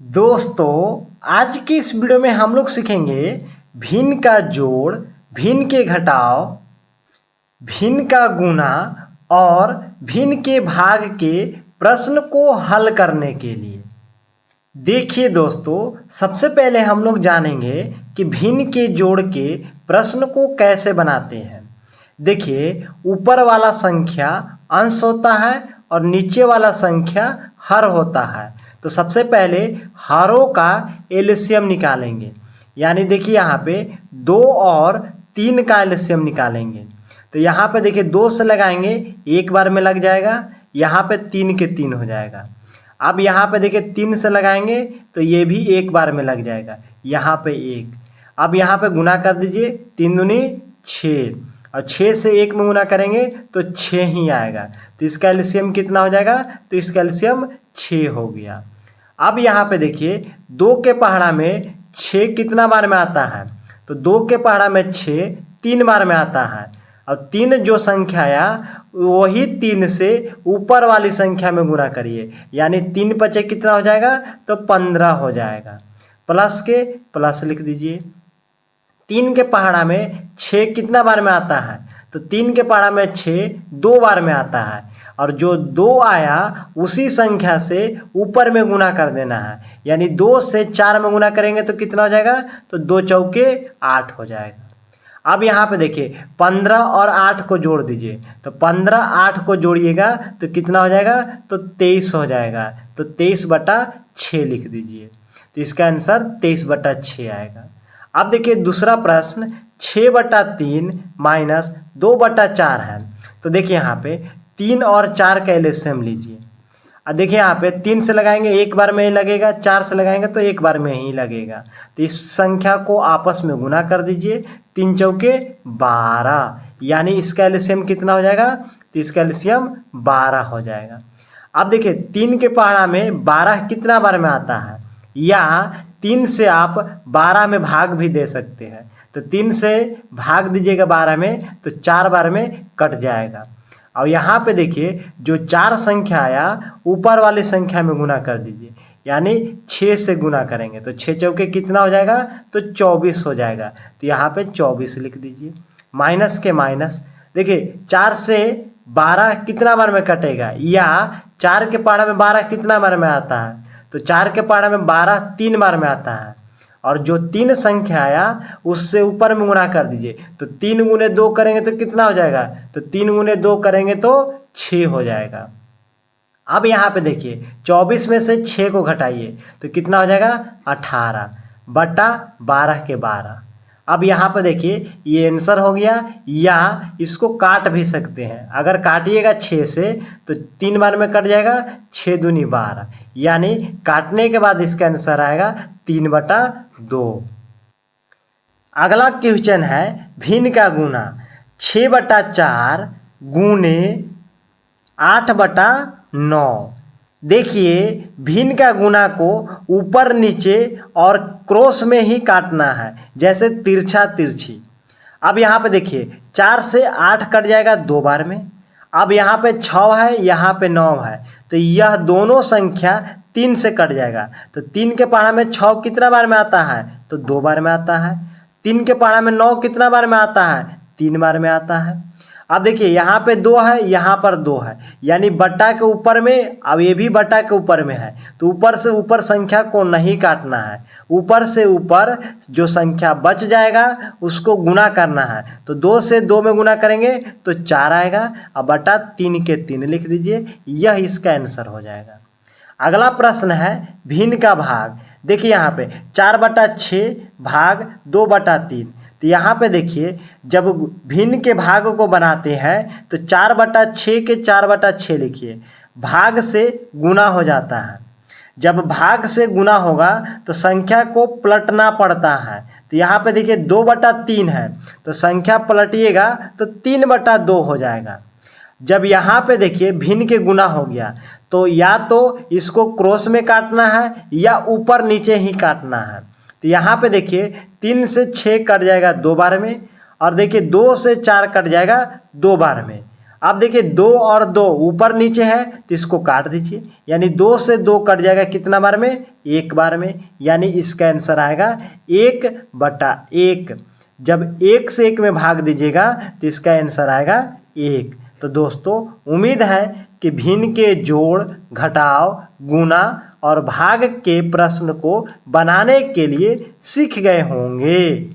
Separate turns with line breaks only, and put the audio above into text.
दोस्तों, आज की इस वीडियो में हम लोग सीखेंगे भिन्न का जोड़, भिन्न के घटाव, भिन्न का गुणा और भिन्न के भाग के प्रश्न को हल करने के लिए। देखिए दोस्तों, सबसे पहले हम लोग जानेंगे कि भिन्न के जोड़ के प्रश्न को कैसे बनाते हैं। देखिए, ऊपर वाला संख्या अंश होता है और नीचे वाला संख्या हर होता है। तो सबसे पहले हरों का एलसीएम निकालेंगे, यानी देखिए यहाँ पे 2 और 3 का एलसीएम निकालेंगे। तो यहाँ पे देखिए 2 से लगाएंगे, एक बार में लग जाएगा, यहाँ पे 3 के 3 हो जाएगा। अब यहाँ पे देखिए 3 से लगाएंगे तो ये भी एक बार में लग जाएगा, यहाँ पे 1। अब यहाँ पे गुना कर दीजिए, 3 दूनी 6 और 6 से 1 में गुना करेंगे तो 6 ही आएगा। तो इसका एलसीएम कितना हो जाएगा? तो इसका एलसीएम 6 हो गया। अब यहाँ पे देखिए 2 के पहाड़ा में 6 कितना बार में आता है? तो 2 के पहाड़ा में 6 3 बार में आता है। और 3 जो संख्या आया वही 3 से ऊपर वाली संख्या में गुना करिए, यानी 3 पचे कितना हो जाएगा? तो 15 हो जाएगा। प्लस के प्लस लिख दीजिए। 3 के पहाड़ा में 6 कितना बार में आता है? तो 3 के पहाड़ा में 6 2 बार में आता है, और जो 2 आया उसी संख्या से ऊपर में गुना कर देना है, यानी 2 से 4 में गुना करेंगे तो कितना हो जाएगा? तो 2 चौके 8 हो जाएगा। अब यहाँ पे देखिए 15 और 8 को जोड़ दीजिए, तो 15 8 को जोड़िएगा तो कितना हो जाएगा? तो 23 हो जाएगा। तो 23/6 लिख दीजिए। तो इसका आंसर 23/6 आएगा। अब देखिए दूसरा प्रश्न 6/3 माइनस 2/4 है। तो देखिए यहाँ पे 3 और 4 का एलसीएम लीजिए। अब देखिए यहाँ पे 3 से लगाएंगे एक बार में ही लगेगा, 4 से लगाएंगे तो एक बार में ही लगेगा। तो इस संख्या को आपस में गुना कर दीजिए, 3 चौके 12, यानी इसका एलसीएम कितना हो जाएगा? तो इसका एलसीएम 12 हो जाएगा। अब देखिए 3 के पहाड़ा में 12 कितना बार में आता है, या 3 से आप 12 में भाग भी दे सकते हैं। तो 3 से भाग दीजिएगा 12 में तो 4 बार में कट जाएगा। और यहाँ पे देखिए जो 4 संख्या आया ऊपर वाली संख्या में गुना कर दीजिए, यानी 6 से गुना करेंगे तो 6 चौके कितना हो जाएगा? तो 24 हो जाएगा। तो यहाँ पे 24 लिख दीजिए। माइनस के माइनस, देखिए 4 से 12 कितना बार में कटेगा, या 4 के पहाड़ा में 12 कितना बार में आता है? तो 4 के पहाड़ा में 12 3 बार में आता है, और जो 3 संख्या आया उससे ऊपर में गुना कर दीजिए। तो 3 गुने 2 करेंगे तो कितना हो जाएगा? तो 3 गुने 2 करेंगे तो 6 हो जाएगा। अब यहाँ पे देखिए 24 में से 6 को घटाइए तो कितना हो जाएगा? 18/12 अब यहाँ पे देखिए ये आंसर हो गया, या इसको काट भी सकते हैं। अगर काटिएगा 6 से तो 3 बार में कट जाएगा, 6 दूनी 12, यानी काटने के बाद इसका आंसर आएगा 3/2। अगला क्वेश्चन है भिन्न का गुना 6/4 गुने 8/9। देखिए भिन्न का गुना को ऊपर नीचे और क्रॉस में ही काटना है, जैसे तिरछा तिरछी। अब यहाँ पे देखिए 4 से 8 कट जाएगा 2 बार में। अब यहाँ पे 6 है, यहाँ पे 9 है, तो यह दोनों संख्या 3 से कट जाएगा। तो 3 के पहाड़ा में 6 कितना बार में आता है? तो 2 बार में आता है। 3 के पहाड़ा में 9 कितना बार में आता है? 3 बार में आता है। अब देखिए यहाँ पे 2 है, यहाँ पर 2 है, यानी बट्टा के ऊपर में, अब ये भी बट्टा के ऊपर में है, तो ऊपर से ऊपर संख्या को नहीं काटना है। ऊपर से ऊपर जो संख्या बच जाएगा उसको गुना करना है। तो 2 से 2 में गुना करेंगे तो 4 आएगा, अब बटा 3 के 3 लिख दीजिए। यह इसका आंसर हो जाएगा। अगला प्रश्न है भिन्न का भाग। देखिए यहाँ पे 4/6 भाग 2/3। तो यहाँ पे देखिए जब भिन्न के भाग को बनाते हैं तो 4/6 के 4/6 लिखिए, भाग से गुना हो जाता है। जब भाग से गुना होगा तो संख्या को पलटना पड़ता है। तो यहाँ पे देखिए 2/3 है, तो संख्या पलटिएगा तो 3/2 हो जाएगा। जब यहाँ पे देखिए भिन्न के गुना हो गया तो या तो इसको क्रॉस में काटना है या ऊपर नीचे ही काटना है। तो यहाँ पे देखिए 3 से 6 कट जाएगा 2 बार में, और देखिए 2 से 4 कट जाएगा 2 बार में। आप देखिए 2 और 2 ऊपर नीचे है तो इसको काट दीजिए, यानी 2 से 2 कट जाएगा कितना बार में, एक बार में, यानी इसका आंसर आएगा 1/1। जब 1 से 1 में भाग दीजिएगा तो इसका आंसर आएगा 1। तो दोस्तों उम्मीद है कि भिन्न के जोड़, घटाव, गुणा और भाग के प्रश्न को बनाने के लिए सीख गए होंगे।